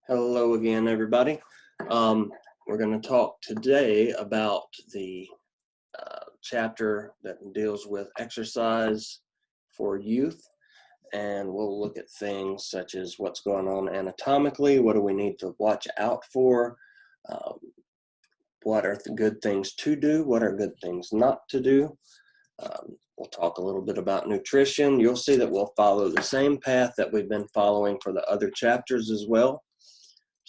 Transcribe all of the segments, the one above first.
Hello again, everybody. We're going to talk today about the chapter that deals with exercise for youth, and we'll look at things such as what's going on anatomically, what do we need to watch out for, um, what are the good things to do, what are good things not to do. We'll talk a little bit about nutrition. You'll see that we'll follow the same path that we've been following for the other chapters as well.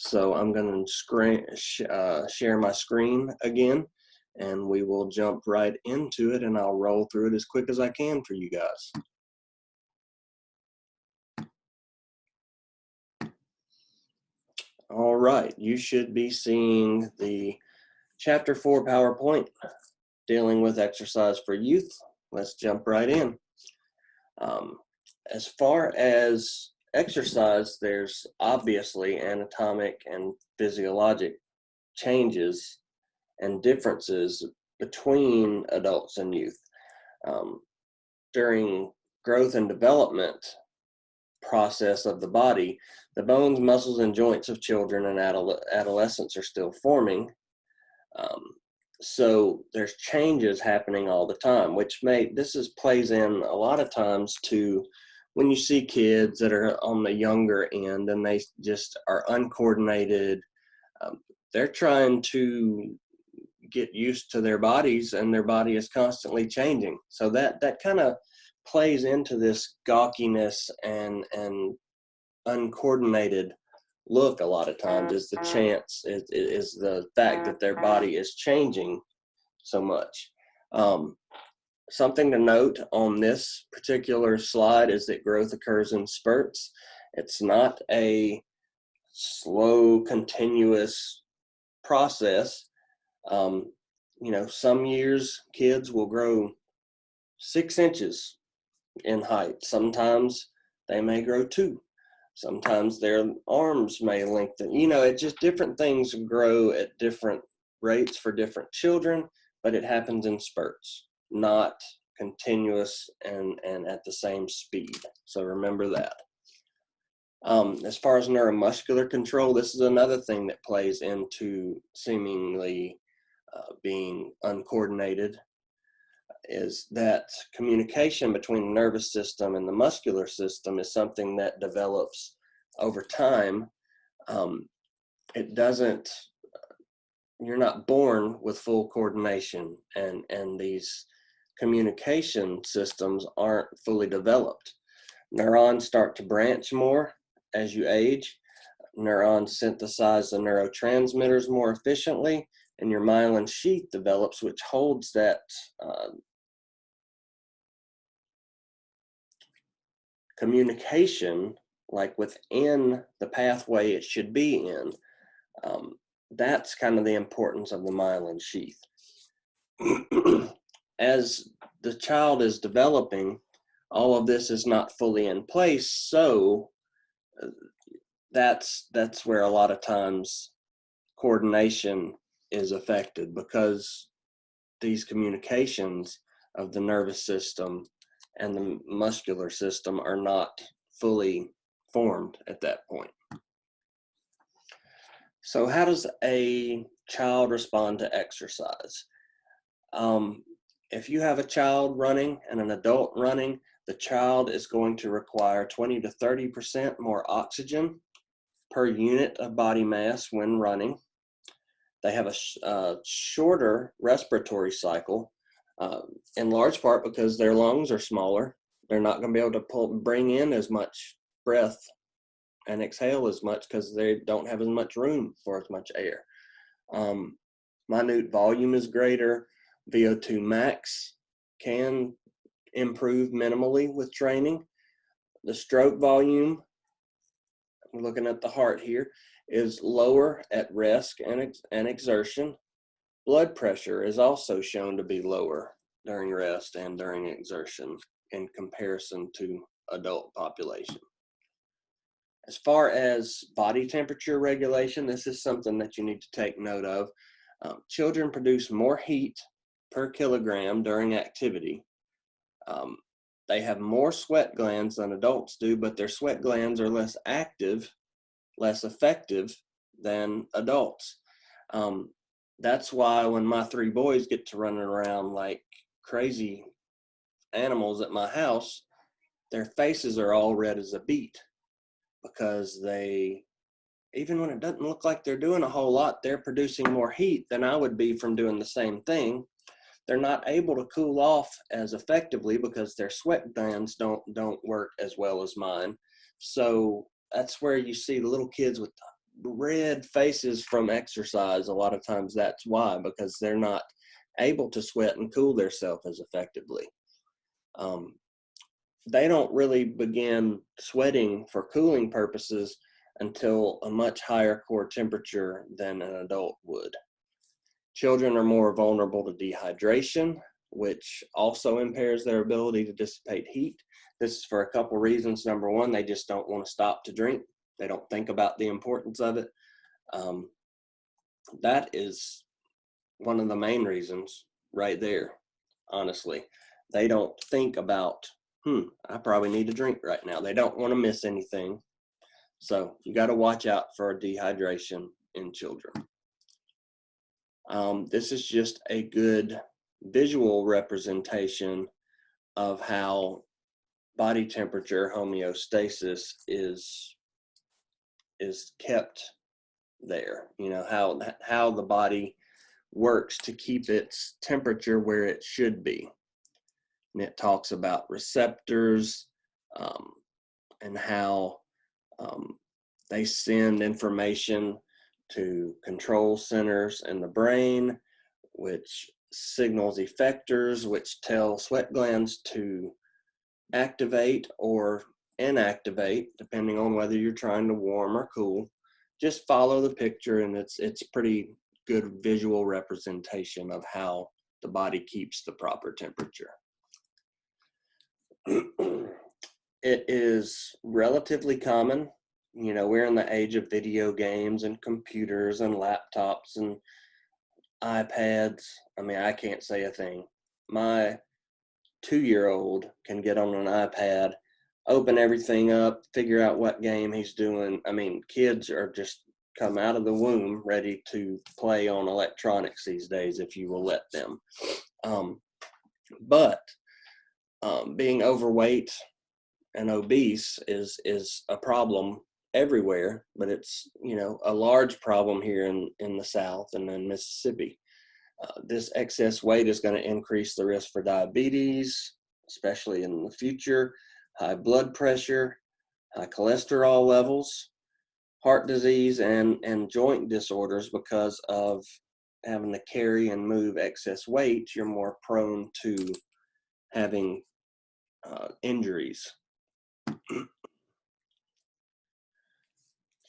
So I'm going to share my screen again, and we will jump right into it, and I'll roll through it as quick as I can for you guys. All right, you should be seeing the Chapter 4 PowerPoint dealing with exercise for youth. Let's jump right in. As far as exercise, there's obviously anatomic and physiologic changes and differences between adults and youth. During growth and development process of the body, the bones, muscles, and joints of children and adolescents are still forming. So there's changes happening all the time, which plays in a lot of times to when you see kids that are on the younger end and they just are uncoordinated. They're trying to get used to their bodies, and their body is constantly changing. So that kind of plays into this gawkiness and uncoordinated look a lot of times, is the fact that their body is changing so much. Something to note on this particular slide is that growth occurs in spurts. It's not a slow, continuous process. Some years kids will grow 6 inches in height. Sometimes they may grow 2. Sometimes their arms may lengthen. It's just different things grow at different rates for different children, but it happens in spurts, not continuous and at the same speed. So remember that. As far as neuromuscular control, this is another thing that plays into seemingly being uncoordinated, is that communication between the nervous system and the muscular system is something that develops over time. You're not born with full coordination, and these communication systems aren't fully developed. Neurons start to branch more as you age. Neurons synthesize the neurotransmitters more efficiently, and your myelin sheath develops, which holds that communication like within the pathway it should be in. That's kind of the importance of the myelin sheath. As the child is developing, all of this is not fully in place, so that's where a lot of times coordination is affected, because these communications of the nervous system and the muscular system are not fully formed at that point. So how does a child respond to exercise? If you have a child running and an adult running, the child is going to require 20 to 30% more oxygen per unit of body mass when running. They have a shorter respiratory cycle, in large part because their lungs are smaller. They're not going to be able to bring in as much breath and exhale as much because they don't have as much room for as much air. Minute volume is greater. VO2 max can improve minimally with training. The stroke volume, we're looking at the heart here, is lower at rest and exertion. Blood pressure is also shown to be lower during rest and during exertion in comparison to adult population. As far as body temperature regulation, this is something that you need to take note of. Children produce more heat per kilogram during activity. They have more sweat glands than adults do, but their sweat glands are less active less effective than adults. That's why when my 3 boys get to running around like crazy animals at my house, their faces are all red as a beet, because they, even when it doesn't look like they're doing a whole lot, they're producing more heat than I would be from doing the same thing. They're not able to cool off as effectively because their sweat glands don't work as well as mine. So that's where you see the little kids with red faces from exercise. A lot of times that's why, because they're not able to sweat and cool themselves as effectively. They don't really begin sweating for cooling purposes until a much higher core temperature than an adult would. Children are more vulnerable to dehydration, which also impairs their ability to dissipate heat. This is for a couple reasons. Number one, they just don't want to stop to drink. They don't think about the importance of it. That is one of the main reasons right there, honestly. They don't think about, I probably need to drink right now. They don't want to miss anything. So you got to watch out for dehydration in children. This is just a good visual representation of how body temperature homeostasis is kept there. You know, how the body works to keep its temperature where it should be. And it talks about receptors and how they send information to control centers in the brain, which signals effectors, which tell sweat glands to activate or inactivate, depending on whether you're trying to warm or cool. Just follow the picture, and it's pretty good visual representation of how the body keeps the proper temperature. It is relatively common. You know, we're in the age of video games and computers and laptops and iPads. I mean, I can't say a thing. My 2-year-old can get on an iPad, open everything up, figure out what game he's doing. I mean, kids are just come out of the womb ready to play on electronics these days if you will let them. But being overweight and obese is a problem everywhere, but it's, you know, a large problem here in the South and in Mississippi. This excess weight is going to increase the risk for diabetes, especially in the future, high blood pressure, high cholesterol levels, heart disease, and joint disorders. Because of having to carry and move excess weight, you're more prone to having injuries.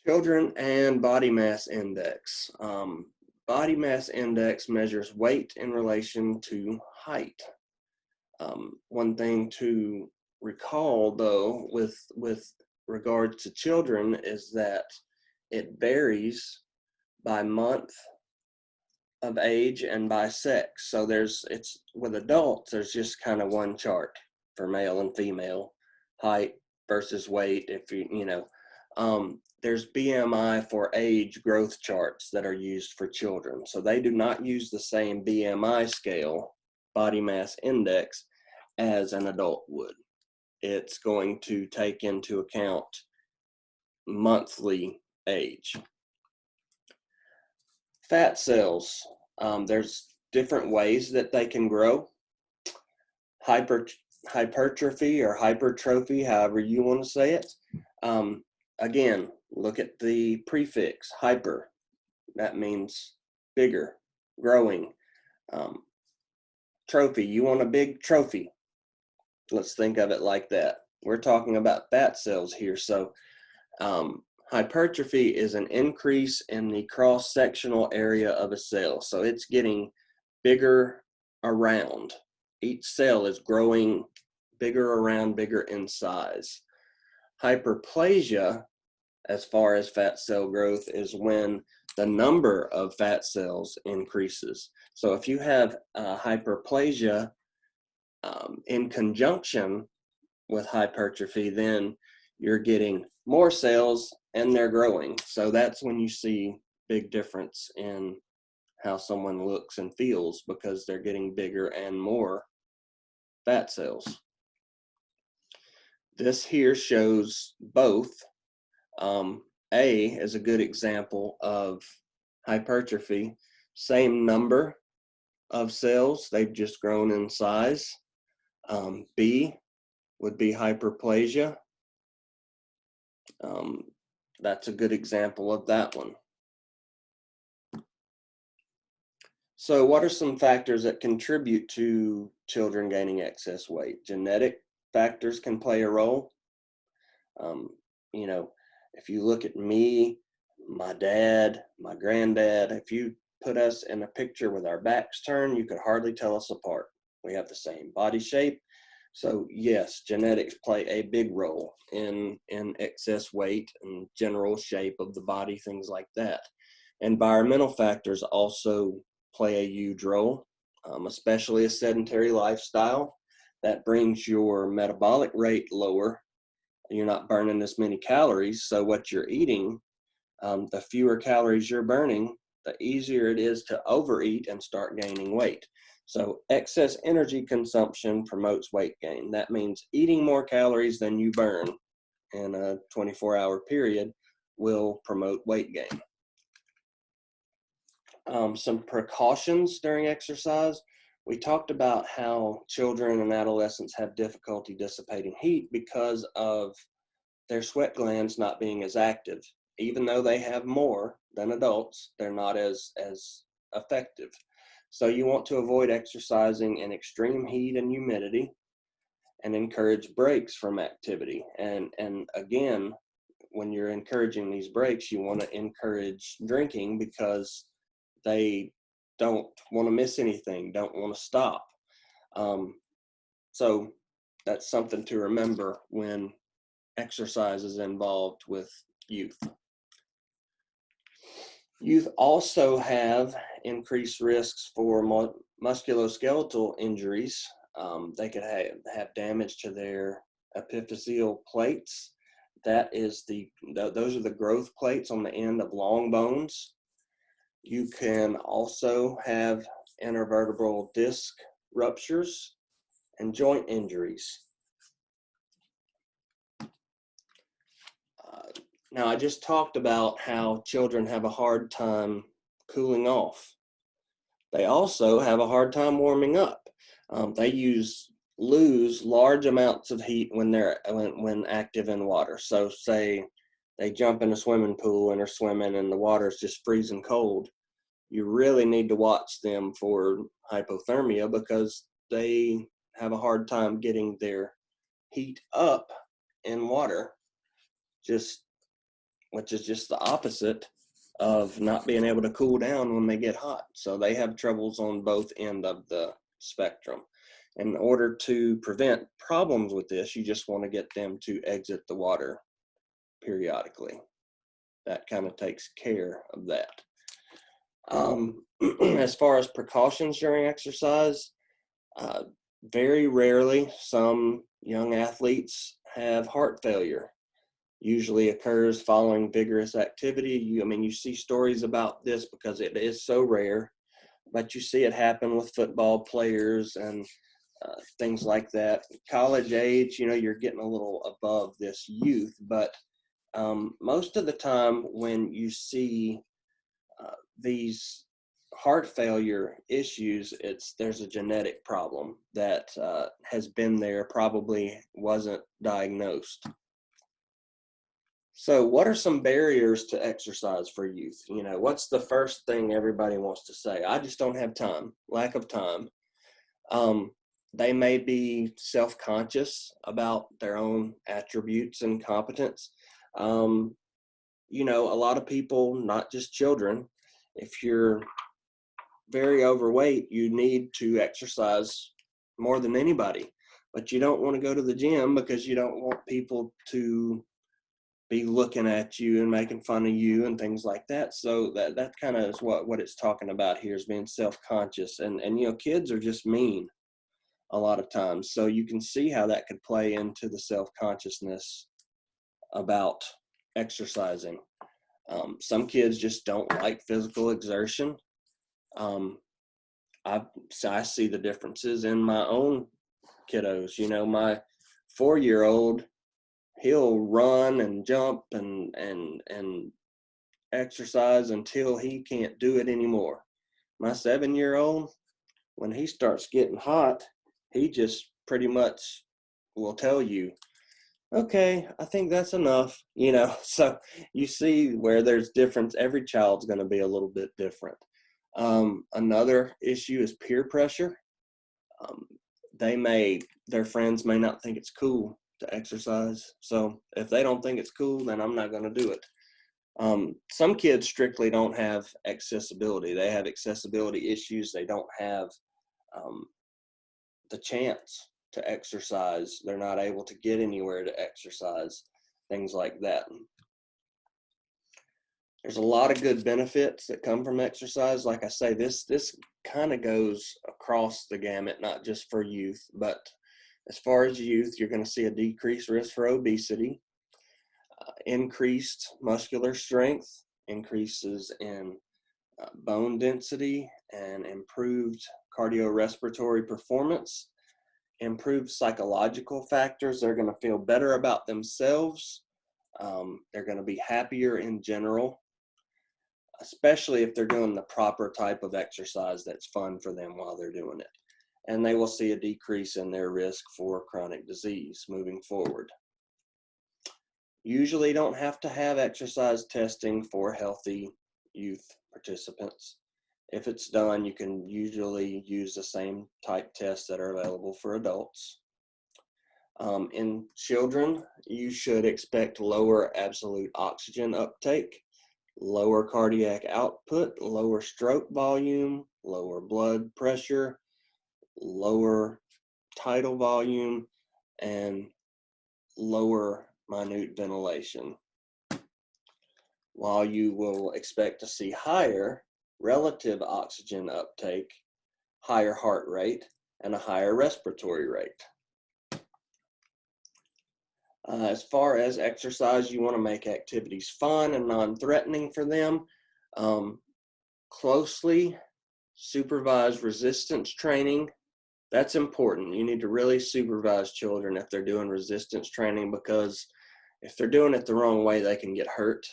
Children and body mass index. Body mass index measures weight in relation to height. One thing to recall, though, with regard to children, is that it varies by month of age and by sex. So it's with adults, there's just kind of one chart for male and female, height versus weight. If you know, there's BMI for age growth charts that are used for children. So they do not use the same BMI scale, body mass index, as an adult would. It's going to take into account monthly age. Fat cells, there's different ways that they can grow. Hypertrophy or hypertrophy, however you want to say it. Again, look at the prefix, hyper. That means bigger, growing. Trophy, you want a big trophy. Let's think of it like that. We're talking about fat cells here. So hypertrophy is an increase in the cross-sectional area of a cell. So it's getting bigger around. Each cell is growing bigger around, bigger in size. Hyperplasia, as far as fat cell growth, is when the number of fat cells increases. So if you have hyperplasia in conjunction with hypertrophy, then you're getting more cells and they're growing. So that's when you see big difference in how someone looks and feels, because they're getting bigger and more fat cells. This here shows both. A is a good example of hypertrophy. Same number of cells, they've just grown in size. B would be hyperplasia. That's a good example of that one. So what are some factors that contribute to children gaining excess weight? Genetic factors can play a role. You know, if you look at me, my dad, my granddad, if you put us in a picture with our backs turned, you could hardly tell us apart. We have the same body shape. So yes, genetics play a big role in excess weight and general shape of the body, things like that. Environmental factors also play a huge role, especially a sedentary lifestyle. That brings your metabolic rate lower. You're not burning as many calories. So what you're eating, the fewer calories you're burning, the easier it is to overeat and start gaining weight. So excess energy consumption promotes weight gain. That means eating more calories than you burn in a 24-hour period will promote weight gain. Some precautions during exercise. We talked about how children and adolescents have difficulty dissipating heat because of their sweat glands not being as active. Even though they have more than adults, they're not as effective. So you want to avoid exercising in extreme heat and humidity and encourage breaks from activity. And again, when you're encouraging these breaks, you want to encourage drinking because they don't want to miss anything, don't want to stop. So that's something to remember when exercise is involved with youth. Youth also have increased risks for musculoskeletal injuries. They could have damage to their epiphyseal plates. That is those are the growth plates on the end of long bones. You can also have intervertebral disc ruptures and joint injuries. Now, I just talked about how children have a hard time cooling off. They also have a hard time warming up. They lose large amounts of heat when active in water. So say they jump in a swimming pool and are swimming and the water is just freezing cold. You really need to watch them for hypothermia because they have a hard time getting their heat up in water, which is just the opposite of not being able to cool down when they get hot. So they have troubles on both ends of the spectrum. In order to prevent problems with this, you just want to get them to exit the water periodically. That kind of takes care of that. As far as precautions during exercise, very rarely some young athletes have heart failure. Usually occurs following vigorous activity. You see stories about this because it is so rare, but you see it happen with football players and things like that. College age, you're getting a little above this youth, but most of the time when you see these heart failure issues, there's a genetic problem that has been there, probably wasn't diagnosed. So what are some barriers to exercise for youth? What's the first thing everybody wants to say? I just don't have time, lack of time. They may be self-conscious about their own attributes and competence. A lot of people, not just children, if you're very overweight, you need to exercise more than anybody, but you don't want to go to the gym because you don't want people to be looking at you and making fun of you and things like that. So that kind of is what it's talking about here, is being self-conscious. And kids are just mean a lot of times. So you can see how that could play into the self-consciousness about exercising. Some kids just don't like physical exertion. I see the differences in my own kiddos. You know, my 4-year-old, he'll run and jump and exercise until he can't do it anymore. My 7-year-old, when he starts getting hot, he just pretty much will tell you, okay, I think that's enough, you know. So you see where there's difference. Every child's going to be a little bit different. Another issue is peer pressure. Um, their friends may not think it's cool to exercise. So if they don't think it's cool, then I'm not going to do it. Some kids strictly don't have accessibility. They have accessibility issues. They don't have the chance to exercise. They're not able to get anywhere to exercise, things like that. There's a lot of good benefits that come from exercise. Like I say, this kind of goes across the gamut, not just for youth, but as far as youth, you're going to see a decreased risk for obesity, increased muscular strength, increases in bone density, and improved cardiorespiratory performance, improved psychological factors. They're going to feel better about themselves. They're going to be happier in general, especially if they're doing the proper type of exercise that's fun for them while they're doing it. And they will see a decrease in their risk for chronic disease moving forward. Usually don't have to have exercise testing for healthy youth participants. If it's done, you can usually use the same type tests that are available for adults. In children, you should expect lower absolute oxygen uptake, lower cardiac output, lower stroke volume, lower blood pressure, lower tidal volume, and lower minute ventilation. While you will expect to see higher relative oxygen uptake, higher heart rate, and a higher respiratory rate. As far as exercise, you want to make activities fun and non-threatening for them. Closely supervised resistance training, that's important. You need to really supervise children if they're doing resistance training, because if they're doing it the wrong way, they can get hurt.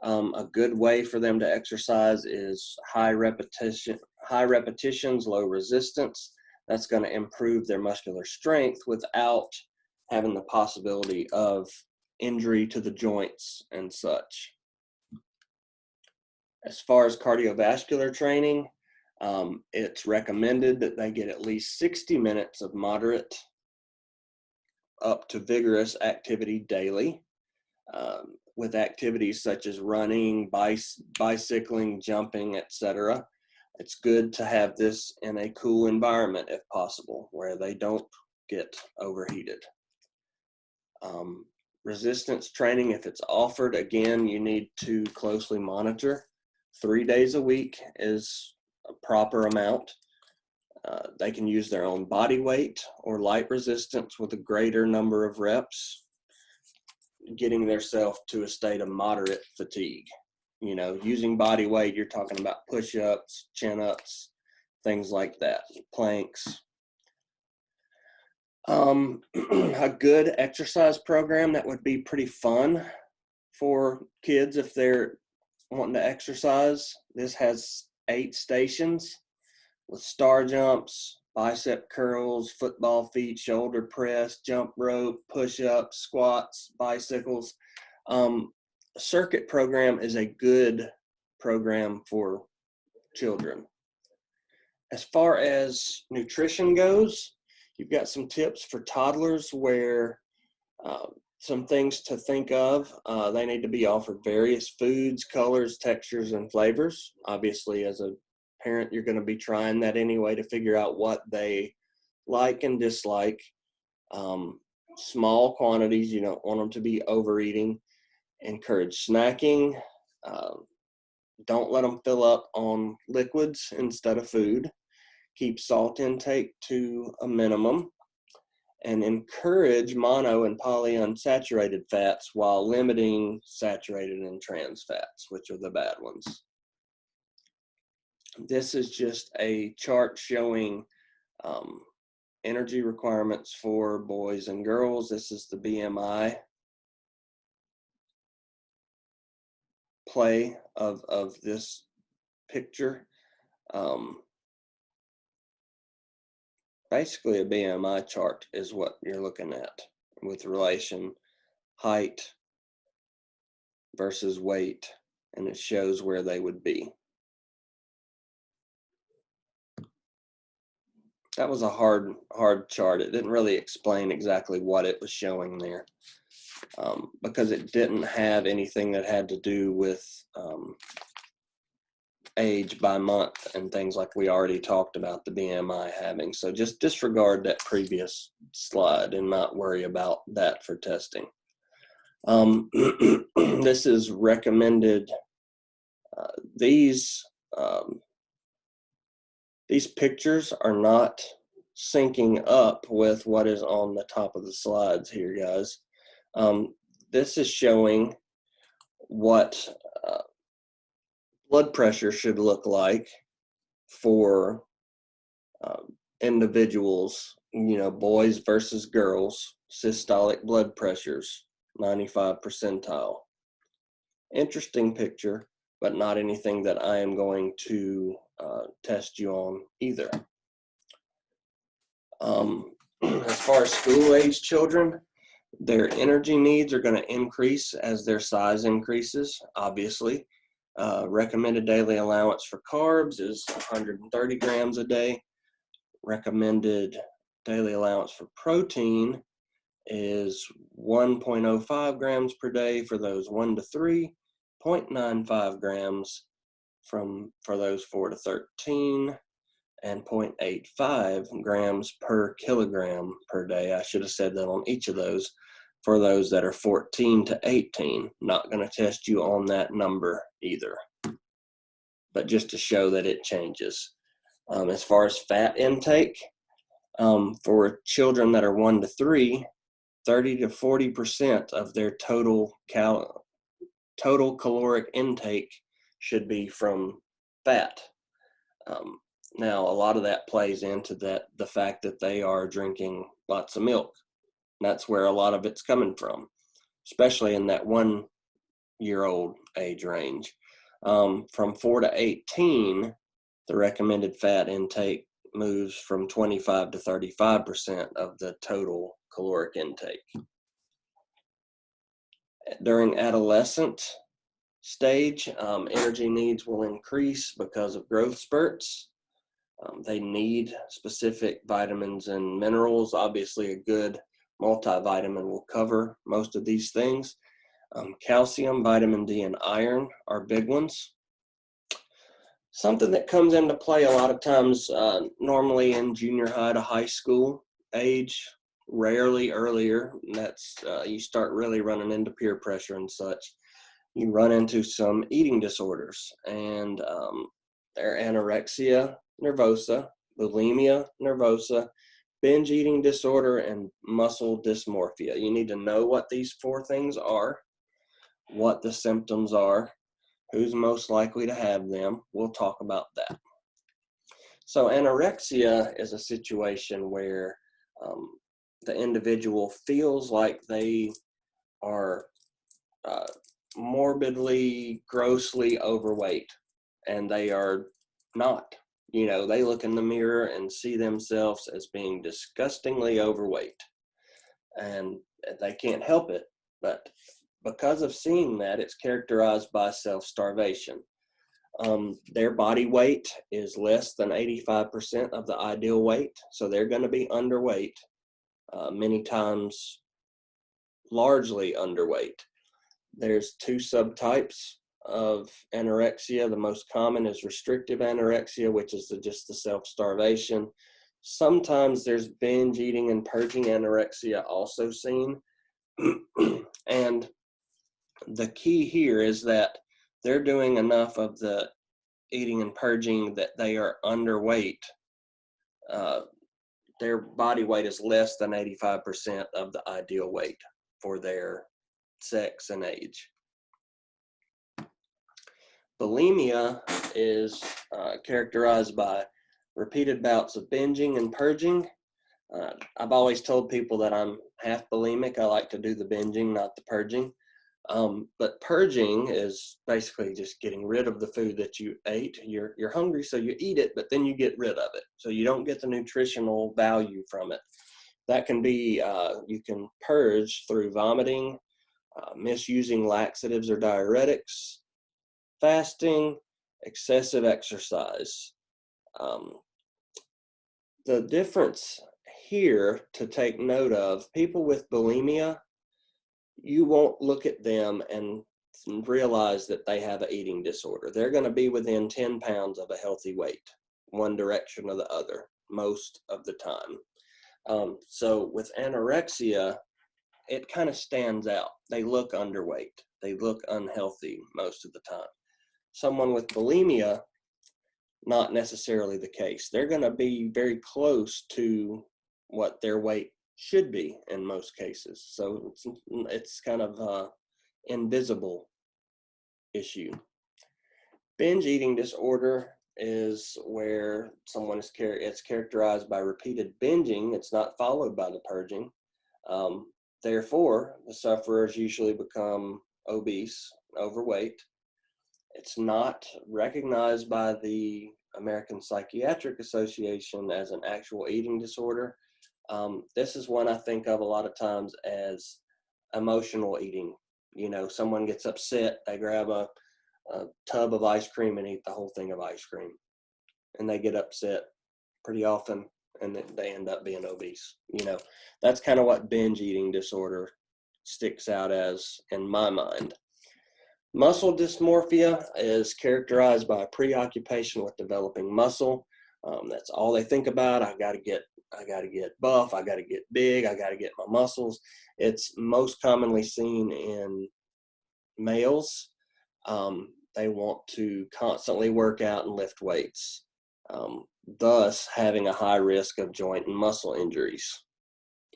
A good way for them to exercise is high repetitions, low resistance. That's going to improve their muscular strength without having the possibility of injury to the joints and such. As far as cardiovascular training, it's recommended that they get at least 60 minutes of moderate up to vigorous activity daily, with activities such as running, bicycling, jumping, etc. It's good to have this in a cool environment if possible, where they don't get overheated. Resistance training, if it's offered, again, you need to closely monitor. 3 days a week is a proper amount. They can use their own body weight or light resistance with a greater number of reps, getting themselves to a state of moderate fatigue. You know, using body weight, you're talking about push-ups, chin-ups, things like that, planks. A good exercise program that would be pretty fun for kids if they're wanting to exercise. This has 8 stations with star jumps, bicep curls, football feet, shoulder press, jump rope, push-ups, squats, bicycles. A circuit program is a good program for children. As far as nutrition goes, you've got some tips for toddlers where some things to think of. They need to be offered various foods, colors, textures, and flavors. Obviously, as a parent, you're going to be trying that anyway to figure out what they like and dislike. Small quantities, you don't want them to be overeating. Encourage snacking. Don't let them fill up on liquids instead of food. Keep salt intake to a minimum. and encourage mono and polyunsaturated fats while limiting saturated and trans fats, which are the bad ones. This is just a chart showing energy requirements for boys and girls. This is the BMI play of this picture. Basically, a BMI chart is what you're looking at with relation height versus weight, and it shows where they would be. That was a hard chart. It didn't really explain exactly what it was showing there, because it didn't have anything that had to do with age by month and things like we already talked about the BMI having. So just disregard that previous slide and not worry about that for testing. This is recommended. These pictures are not syncing up with what is on the top of the slides here, guys. This is showing what blood pressure should look like for individuals, boys versus girls, systolic blood pressures, 95 percentile. Interesting picture, but not anything that I am going to test you on either. As far as school-age children, their energy needs are going to increase as their size increases, obviously. Recommended daily allowance for carbs is 130 grams a day. Recommended daily allowance for protein is 1.05 grams per day for those 1 to 3, 0.95 grams for those 4 to 13, and 0.85 grams per kilogram per day. I should have said that on each of those for those that are 14 to 18. Not going to test you on that number either, but just to show that it changes. As far as fat intake, for children that are 1 to 3, 30 to 40% of their total caloric intake should be from fat. Now, a lot of that plays into the fact that they are drinking lots of milk. That's where a lot of it's coming from, especially in that 1-year-old age range. From 4 to 18, the recommended fat intake moves from 25 to 35% of the total caloric intake. During adolescent stage, energy needs will increase because of growth spurts. They need specific vitamins and minerals. Obviously, a good multivitamin will cover most of these things. Calcium, vitamin D, and iron are big ones. Something that comes into play a lot of times, normally in junior high to high school age, rarely earlier. And that's you start really running into peer pressure and such. You run into some eating disorders, and they're anorexia nervosa, bulimia nervosa, binge eating disorder, and muscle dysmorphia. You need to know what these 4 things are, what the symptoms are, who's most likely to have them. We'll talk about that. So anorexia is a situation where the individual feels like they are morbidly, grossly overweight, and they are not. They look in the mirror and see themselves as being disgustingly overweight, and they can't help it. But because of seeing that, it's characterized by self-starvation. Their body weight is less than 85% of the ideal weight, so they're going to be underweight, many times largely underweight. There's 2 subtypes of anorexia. The most common is restrictive anorexia, which is just the self-starvation. Sometimes there's binge eating and purging anorexia also seen. And the key here is that they're doing enough of the eating and purging that they are underweight their body weight is less than 85% of the ideal weight for their sex and age. Bulimia is characterized by repeated bouts of binging and purging. I've always told people that I'm half bulimic. I like to do the binging, not the purging. But purging is basically just getting rid of the food that you ate. You're hungry, so you eat it, but then you get rid of it. So you don't get the nutritional value from it. That can be, you can purge through vomiting, misusing laxatives or diuretics, fasting, excessive exercise. The difference here to take note of, people with bulimia, you won't look at them and realize that they have an eating disorder. They're going to be within 10 pounds of a healthy weight, one direction or the other, most of the time. So with anorexia, it kind of stands out. They look underweight. They look unhealthy most of the time. Someone with bulimia, not necessarily the case. They're going to be very close to what their weight should be in most cases. So it's kind of an invisible issue. Binge eating disorder is where someone is it's characterized by repeated binging. It's not followed by the purging. Therefore, the sufferers usually become obese, overweight. It's not recognized by the American Psychiatric Association as an actual eating disorder. This is one I think of a lot of times as emotional eating. You know, someone gets upset, they grab a tub of ice cream and eat the whole thing of ice cream. And they get upset pretty often, and they end up being obese. You know, that's kind of what binge eating disorder sticks out as in my mind. Muscle dysmorphia is characterized by a preoccupation with developing muscle. That's all they think about. I got to get buff. I got to get big. I got to get my muscles. It's most commonly seen in males. They want to constantly work out and lift weights, thus having a high risk of joint and muscle injuries.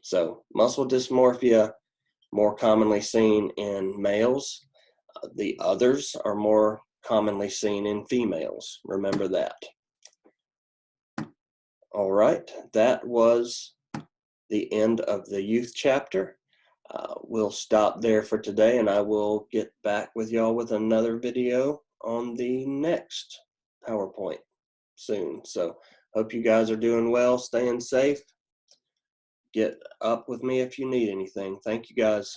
So muscle dysmorphia, more commonly seen in males. The others are more commonly seen in females. Remember that. All right, that was the end of the youth chapter. We'll stop there for today, and I will get back with y'all with another video on the next PowerPoint soon. So hope you guys are doing well, staying safe. Get up with me if you need anything. Thank you guys.